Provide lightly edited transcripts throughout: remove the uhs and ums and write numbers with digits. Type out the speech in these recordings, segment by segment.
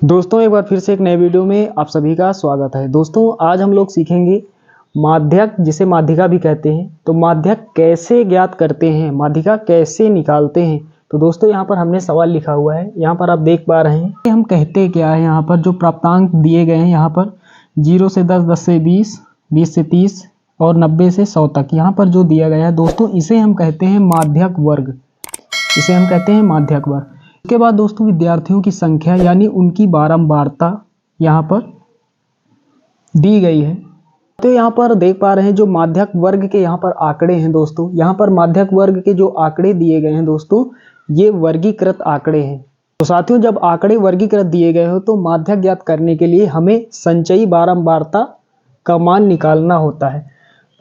दोस्तों एक बार फिर से एक नए वीडियो में आप सभी का स्वागत है। दोस्तों आज हम लोग सीखेंगे माध्यक, जिसे माध्यिका भी कहते हैं। तो माध्यक कैसे ज्ञात करते हैं, माध्यिका कैसे निकालते हैं। तो दोस्तों यहाँ पर हमने सवाल लिखा हुआ है, यहाँ पर आप देख पा रहे हैं। हम कहते क्या है, यहाँ पर जो प्राप्तांक दिए गए हैं, यहाँ पर 0 से 10, 10 से 20, 20 से 30 और 90 से 100 तक यहाँ पर जो दिया गया है दोस्तों, इसे हम कहते हैं माध्यक वर्ग। इसे हम कहते हैं माध्यक वर्ग। उसके बाद दोस्तों विद्यार्थियों की संख्या यानी उनकी बारंबारता यहाँ पर दी गई है। तो यहाँ पर देख पा रहे हैं जो माध्यक वर्ग के यहाँ पर आंकड़े हैं दोस्तों, यहाँ पर माध्यक वर्ग के जो आंकड़े दिए गए हैं दोस्तों, ये वर्गीकृत आंकड़े हैं। तो साथियों जब आंकड़े वर्गीकृत दिए गए हो तो माध्यक ज्ञात करने के लिए हमें संचयी बारंबारता का मान निकालना होता है।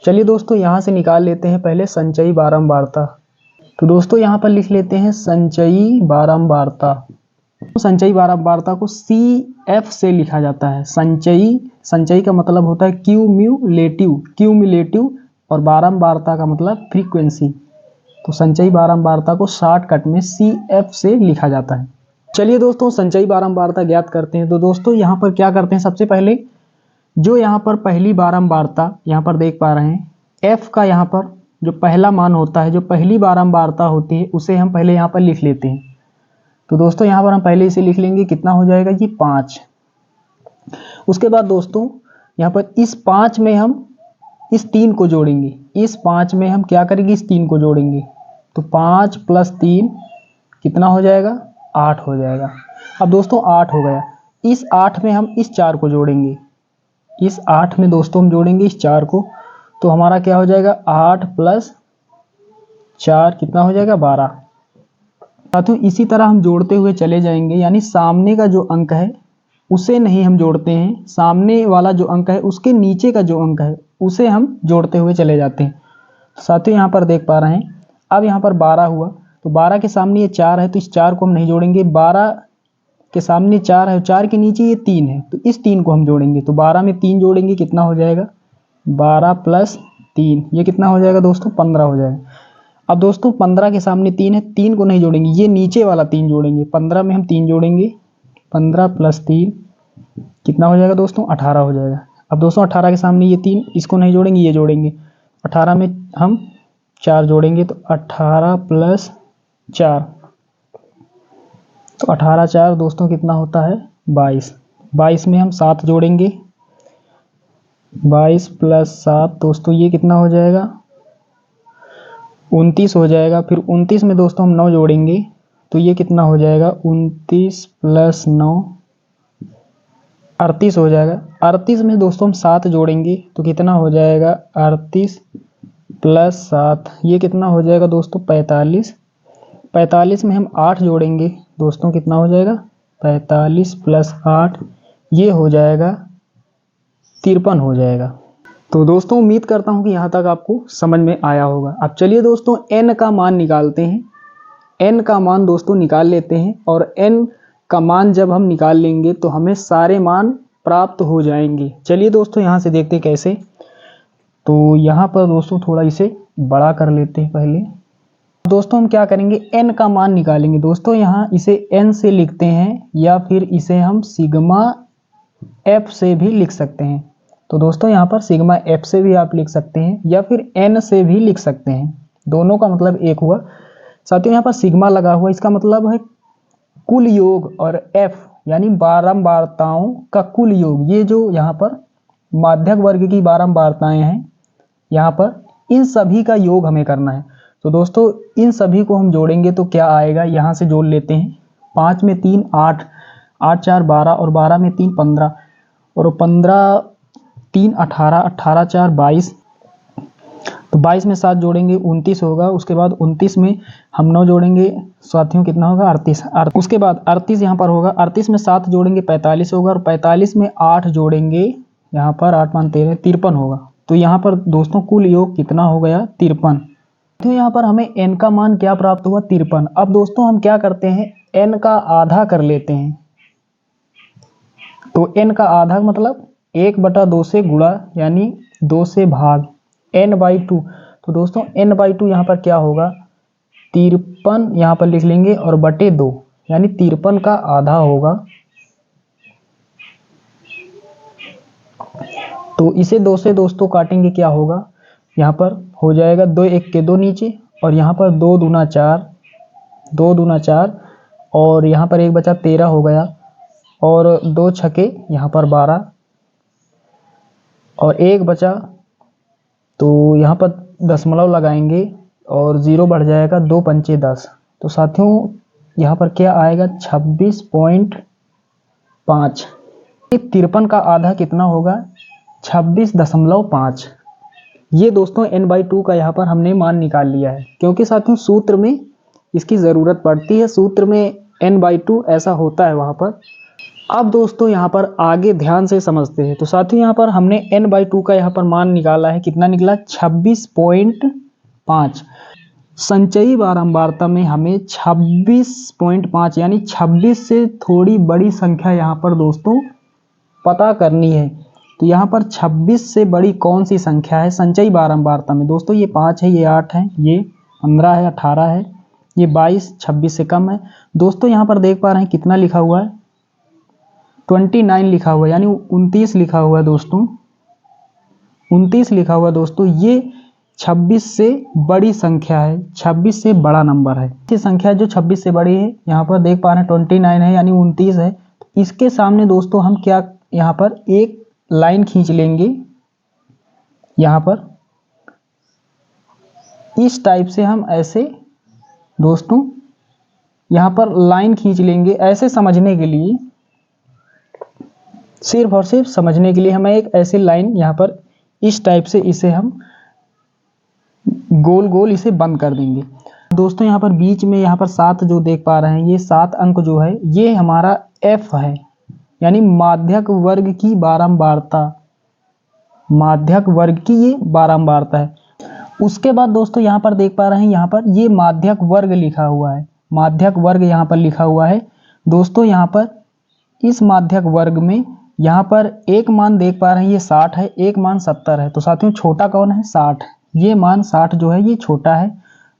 चलिए दोस्तों यहाँ से निकाल लेते हैं पहले संचयी बारंबारता। तो दोस्तों यहाँ पर लिख लेते हैं संचयी बारंबारता। संचयी बारंबारता को CF से लिखा जाता है। संचयी का मतलब होता है क्यूम्युलेटिव और बारंबारता का मतलब फ्रीक्वेंसी। तो संचयी बारंबारता को शॉर्टकट में CF से लिखा जाता है। चलिए दोस्तों संचयी बारंबारता ज्ञात करते हैं। तो दोस्तों यहाँ पर क्या करते हैं, सबसे पहले जो यहाँ पर पहली बारंबारता यहाँ पर देख पा रहे हैं, F का यहाँ पर जो पहला मान होता है, जो पहली बारंबारता होती है, उसे हम पहले यहाँ पर लिख लेते हैं। तो दोस्तों यहाँ पर हम पहले इसे लिख लेंगे, कितना हो जाएगा ये 5। उसके बाद दोस्तों यहाँ पर इस 5 में हम इस 3 को जोड़ेंगे। इस 5 में हम क्या करेंगे, इस 3 को जोड़ेंगे। तो 5 + 3 कितना हो जाएगा, 8 हो जाएगा। अब दोस्तों 8 हो गया। इस 8 में हम इस 4 को जोड़ेंगे। इस 8 में दोस्तों हम जोड़ेंगे इस 4 को, तो हमारा क्या हो जाएगा, 8 + 4 कितना हो जाएगा, 12। साथियों इसी तरह हम जोड़ते हुए चले जाएंगे, यानी सामने का जो अंक है उसे नहीं हम जोड़ते हैं, सामने वाला जो अंक है उसके नीचे का जो अंक है उसे हम जोड़ते हुए चले जाते हैं। साथियों यहाँ पर देख पा रहे हैं, अब यहाँ पर 12 हुआ, तो 12 के सामने ये 4 है, तो इस 4 को हम नहीं जोड़ेंगे। 12 के सामने 4 है, 4 के नीचे ये 3 है, तो इस 3 को हम जोड़ेंगे। तो 12 में 3 जोड़ेंगे, कितना हो जाएगा, 12 + 3 ये कितना हो जाएगा दोस्तों, 15 हो जाएगा। अब दोस्तों 15 के सामने 3 है, 3 को नहीं जोड़ेंगे, ये नीचे वाला 3 जोड़ेंगे। 15 में हम 3 जोड़ेंगे, 15 + 3 कितना हो जाएगा दोस्तों, 18 हो जाएगा। अब दोस्तों 18 के सामने ये 3, इसको नहीं जोड़ेंगे, ये जोड़ेंगे। 18 में हम 4 जोड़ेंगे, तो 18 + 4, तो 18 4 दोस्तों कितना होता है, 22। 22 में हम 7 जोड़ेंगे, 22 + 7 दोस्तों ये कितना हो जाएगा, 29 हो जाएगा। फिर 29 में दोस्तों हम 9 जोड़ेंगे, तो ये कितना हो जाएगा, 29 + 9 38 हो जाएगा। 38 में दोस्तों हम 7 जोड़ेंगे, तो कितना हो जाएगा, 38 + 7 ये कितना हो जाएगा दोस्तों, 45। 45 में हम 8 जोड़ेंगे दोस्तों, कितना हो जाएगा, 45 + 8 ये हो जाएगा 53 हो जाएगा। तो दोस्तों उम्मीद करता हूँ कि यहाँ तक आपको समझ में आया होगा। अब चलिए दोस्तों n का मान निकालते हैं। n का मान दोस्तों निकाल लेते हैं, और n का मान जब हम निकाल लेंगे तो हमें सारे मान प्राप्त हो जाएंगे। चलिए दोस्तों यहाँ से देखते हैं कैसे। तो यहाँ पर दोस्तों थोड़ा इसे बड़ा कर लेते हैं पहले। दोस्तों हम क्या करेंगे, n का मान निकालेंगे। दोस्तों यहाँ इसे n से लिखते हैं, या फिर इसे हम सिग्मा f से भी लिख सकते हैं। तो दोस्तों यहाँ पर सिग्मा f से भी आप लिख सकते हैं, या फिर n से भी लिख सकते हैं, दोनों का मतलब एक हुआ। साथियों यहाँ पर सिग्मा लगा हुआ, इसका मतलब है कुल योग, और f यानी बारंबारताओं का कुल योग। ये जो यहाँ पर माध्यक वर्ग की बारंबारताएं हैं, यहाँ पर इन सभी का योग हमें करना है। तो दोस्तों इन सभी को हम जोड़ेंगे तो क्या आएगा, यहाँ से जोड़ लेते हैं। 5 में 3 8, 8 4 12, और 12 में 3 15, और 15 3 18, 18 4 22, तो 22 में 7 जोड़ेंगे 29 होगा। उसके बाद 29 में हम 9 जोड़ेंगे, साथियों कितना होगा, 38। उसके बाद 38 यहाँ पर होगा, 38 में 7 जोड़ेंगे 45 होगा, और 45 में 8 जोड़ेंगे, यहाँ पर 8 × 13 53 होगा। तो यहाँ पर दोस्तों कुल योग कितना हो गया, 53। तो यहाँ पर हमें n का मान क्या प्राप्त हुआ, 53। अब दोस्तों हम क्या करते हैं, n का आधा कर लेते हैं। तो n का आधा मतलब 1/2 से गुणा, यानी 2 से भाग, n/2। तो दोस्तों n/2 यहाँ पर क्या होगा, 53 यहाँ पर लिख लेंगे, और बटे 2 यानी 53 का आधा होगा तो इसे 2 से दोस्तों काटेंगे, क्या होगा, यहाँ पर हो जाएगा 2 1 के 2 नीचे, और यहाँ पर 2 दूना 4, 2 दूना 4, और यहाँ पर 1 बचा 13 हो गया, और 2 छके यहाँ पर 12, और 1 बचा, तो यहाँ पर दशमलव लगाएंगे और 0 बढ़ जाएगा, 2 पंचे 10। तो साथियों यहाँ पर क्या आएगा, 26.5। 53 का आधा कितना होगा, 26.5। ये दोस्तों n/2 का यहाँ पर हमने मान निकाल लिया है, क्योंकि साथियों सूत्र में इसकी ज़रूरत पड़ती है, सूत्र में n/2 ऐसा होता है वहाँ पर। अब दोस्तों यहाँ पर आगे ध्यान से समझते हैं। तो साथियों यहाँ पर हमने n/2 का यहाँ पर मान निकाला है, कितना निकला, 26.5। संचयी बारंबारता में हमें 26.5 यानी 26 से थोड़ी बड़ी संख्या यहाँ पर दोस्तों पता करनी है। तो यहाँ पर 26 से बड़ी कौन सी संख्या है संचयी बारंबारता में, दोस्तों ये 5 है, ये 8 है, ये 15 है, 18 है, ये 22, 26 से कम है। दोस्तों यहाँ पर देख पा रहे हैं कितना लिखा हुआ है, 29 लिखा हुआ है, यानी 29 लिखा हुआ है दोस्तों, 29 लिखा हुआ है दोस्तों। ये 26 से बड़ी संख्या है, 26 से बड़ा नंबर है। ये संख्या जो 26 से बड़ी है, यहाँ पर देख पा रहे हैं 29 है, यानी 29 है। इसके सामने दोस्तों हम क्या, यहाँ पर एक लाइन खींच लेंगे, यहाँ पर इस टाइप से हम ऐसे दोस्तों यहाँ पर लाइन खींच लेंगे, ऐसे समझने के लिए, सिर्फ और सिर्फ समझने के लिए हमें एक ऐसे लाइन यहाँ पर इस टाइप से इसे हम गोल गोल इसे बंद कर देंगे। दोस्तों यहाँ पर बीच में यहाँ पर 7 जो देख पा रहे हैं, ये 7 अंक जो है ये हमारा f है, यानी माध्यक वर्ग की बारंबारता, माध्यक वर्ग की ये बारंबारता है। उसके बाद दोस्तों यहाँ पर देख पा रहे हैं, यहाँ पर ये माध्यक वर्ग लिखा हुआ है, माध्यक वर्ग यहाँ पर लिखा हुआ है दोस्तों। यहाँ पर इस माध्यक वर्ग में यहाँ पर एक मान देख पा रहे हैं, ये 60 है, एक मान 70 है। तो साथियों छोटा कौन है, 60, ये मान 60 जो है ये छोटा है।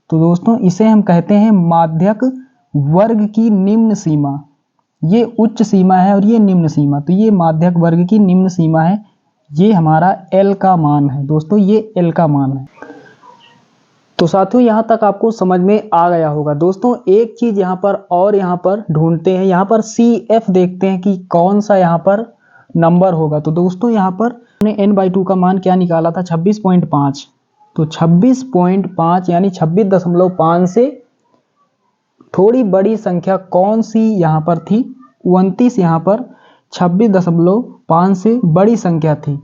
तो दोस्तों इसे हम कहते हैं माध्यक वर्ग की निम्न सीमा, ये उच्च सीमा है और ये निम्न सीमा। तो ये माध्यक वर्ग की निम्न सीमा है, ये हमारा L का मान है दोस्तों, ये L का मान है। तो साथियों यहाँ तक आपको समझ में आ गया होगा। दोस्तों एक चीज यहाँ पर और यहाँ पर ढूंढते हैं, यहाँ पर CF देखते हैं कि कौन सा यहाँ पर नंबर होगा। तो दोस्तों यहाँ पर हमने n/2 का मान क्या निकाला था, 26.5। तो 26.5 यानी 26.5 से थोड़ी बड़ी संख्या कौन सी यहाँ पर थी, 29 यहाँ पर 26.5 से बड़ी संख्या थी।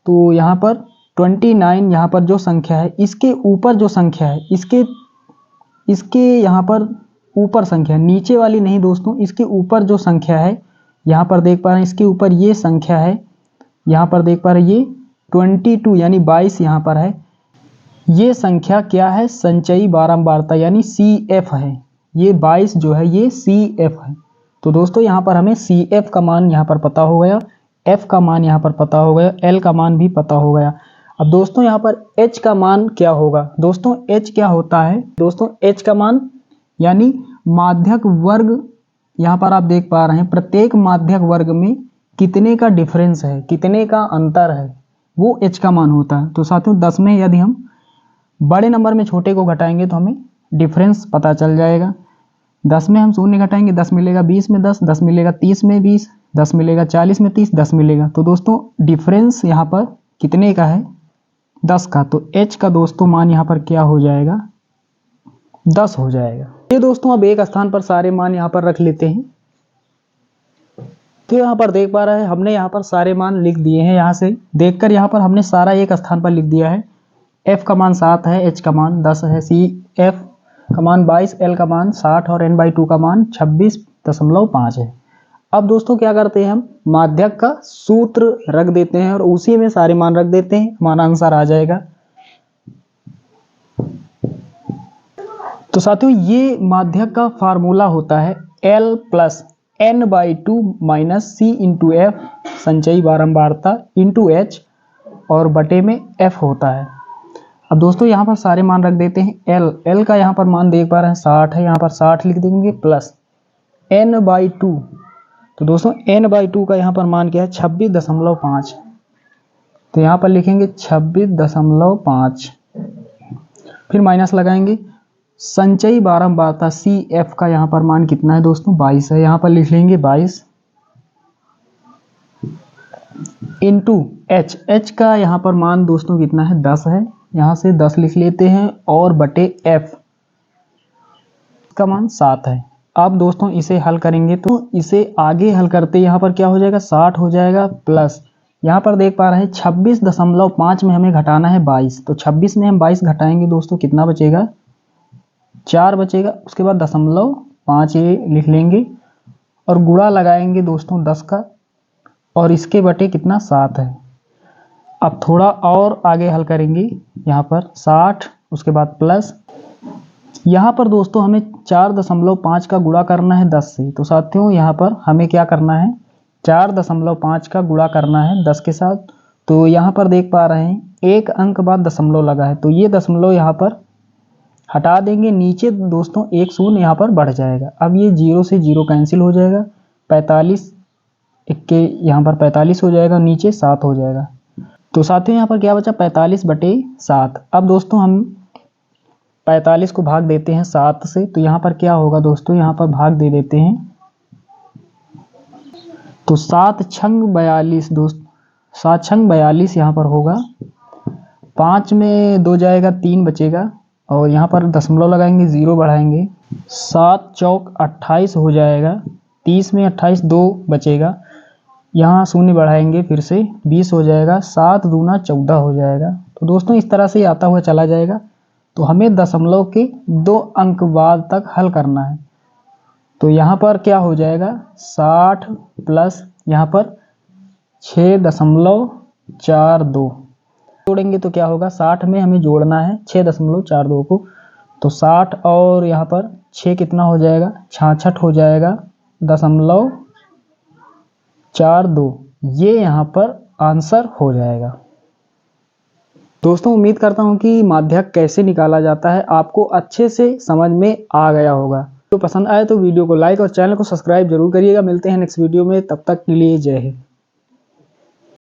तो यहाँ पर 29 यहाँ पर जो संख्या है, इसके ऊपर जो संख्या है, इसके यहाँ पर ऊपर संख्या, नीचे वाली नहीं दोस्तों, इसके ऊपर जो संख्या है यहाँ पर देख पा रहे हैं, इसके ऊपर ये संख्या है, यहाँ पर देख पा रहे हैं ये 22 यानी 22 यहाँ पर है। ये संख्या क्या है, संचयी बारंबारता यानी CF है, ये 22 जो है ये CF है। तो दोस्तों यहाँ पर हमें CF का मान यहाँ पर पता हो गया, F का मान यहाँ पर पता हो गया, L का मान भी पता हो गया। अब दोस्तों यहाँ पर H का मान क्या होगा, दोस्तों H क्या होता है, दोस्तों H का मान यानी माध्यक वर्ग, यहाँ पर आप देख पा रहे हैं प्रत्येक माध्यक वर्ग में कितने का डिफरेंस है, कितने का अंतर है, वो H का मान होता है। तो साथियों 10 में यदि हम बड़े नंबर में छोटे को घटाएंगे तो हमें डिफरेंस पता चल जाएगा। 10 में हम शून्य घटाएंगे, 10 मिलेगा, 20 में 10, 10 मिलेगा, 30 में 20, 10 मिलेगा, 40 में 30, 10 मिलेगा। तो दोस्तों डिफरेंस यहाँ पर कितने का है, 10 का। तो H का दोस्तों मान यहाँ पर क्या हो जाएगा, 10 हो जाएगा। ये दोस्तों अब एक स्थान पर सारे मान यहाँ पर रख लेते हैं। तो यहाँ पर देख पा रहे हैं हमने यहाँ पर सारे मान लिख दिए हैं, यहाँ से देखकर यहाँ पर हमने सारा एक स्थान पर लिख दिया है। F का मान 7 है, H का मान 10 है, CF का मान 22, L का मान 60 और n/2 का मान 26.5 है। अब दोस्तों क्या करते हैं, हम माध्यक का सूत्र रख देते हैं और उसी में सारे मान रख देते हैं, हमारा आंसर आ जाएगा। तो साथियों ये माध्यक का फार्मूला होता है L + n/2 - C × F संचयी बारंबारता × H और बटे में F होता है। अब दोस्तों यहाँ पर सारे मान रख देते हैं। L का यहाँ पर मान देख पा रहे हैं 60 है, यहाँ पर 60 लिख देंगे प्लस n/2। तो दोस्तों n/2 का यहाँ पर मान क्या है, 26.5। तो यहाँ पर लिखेंगे 26.5, फिर माइनस लगाएंगे। संचयी बारंबारता CF का यहाँ पर मान कितना है दोस्तों, 22 है। यहाँ पर लिख लेंगे 22 इंटू H का यहाँ पर मान दोस्तों कितना है, 10 है। यहाँ से 10 लिख लेते हैं और बटे F का मान 7 है। अब दोस्तों इसे हल करेंगे तो इसे आगे हल करते यहाँ पर क्या हो जाएगा, 60 हो जाएगा प्लस यहाँ पर देख पा रहे हैं 26.5 में हमें घटाना है 22, तो 26 में हम 22 घटाएंगे दोस्तों कितना बचेगा, 4 बचेगा। उसके बाद 0.5 ये लिख लेंगे और गुणा लगाएंगे दोस्तों 10 का, और इसके बटे कितना, 7 है। अब थोड़ा और आगे हल करेंगे, यहाँ पर 60 उसके बाद प्लस, यहाँ पर दोस्तों हमें 4.5 का गुणा करना है 10 से। तो साथियों यहाँ पर हमें क्या करना है, 4.5 का गुणा करना है 10 के साथ। तो यहाँ पर देख पा रहे हैं एक अंक बाद दशमलव लगा है, तो ये दशमलव यहाँ पर हटा देंगे, नीचे दोस्तों एक शून्य यहाँ पर बढ़ जाएगा। अब ये 0 से 0 कैंसिल हो जाएगा, 45 के यहाँ पर 45 हो जाएगा, नीचे 7 हो जाएगा। तो साथियों यहाँ पर क्या बचा, 45/7। अब दोस्तों हम 45 को भाग देते हैं 7 से, तो यहाँ पर क्या होगा दोस्तों, यहाँ पर भाग दे देते हैं, तो 7 छंग 42 दोस्त, 7 छंग 42 यहाँ पर होगा। 5 में 2 जाएगा, 3 बचेगा, और यहाँ पर दशमलव लगाएंगे, 0 बढ़ाएंगे, 7 चौक 28 हो जाएगा। 30 में 28 2 बचेगा, यहाँ शून्य बढ़ाएंगे, फिर से 20 हो जाएगा। 7 दूना 14 हो जाएगा। तो दोस्तों इस तरह से आता हुआ चला जाएगा। तो हमें दशमलव के 2 अंक बाद तक हल करना है। तो यहाँ पर क्या हो जाएगा, 60 प्लस यहाँ पर 6.42 जोड़ेंगे तो क्या होगा, 60 में हमें जोड़ना है 6.42 को, तो 60 और यहाँ पर 6 कितना हो जाएगा, 66 हो जाएगा, 0.42 ये यहाँ पर आंसर हो जाएगा। दोस्तों उम्मीद करता हूँ कि माध्यक कैसे निकाला जाता है आपको अच्छे से समझ में आ गया होगा। तो पसंद आए तो वीडियो को लाइक और चैनल को सब्सक्राइब जरूर करिएगा। मिलते हैं नेक्स्ट वीडियो में, तब तक के लिए जय हिंद।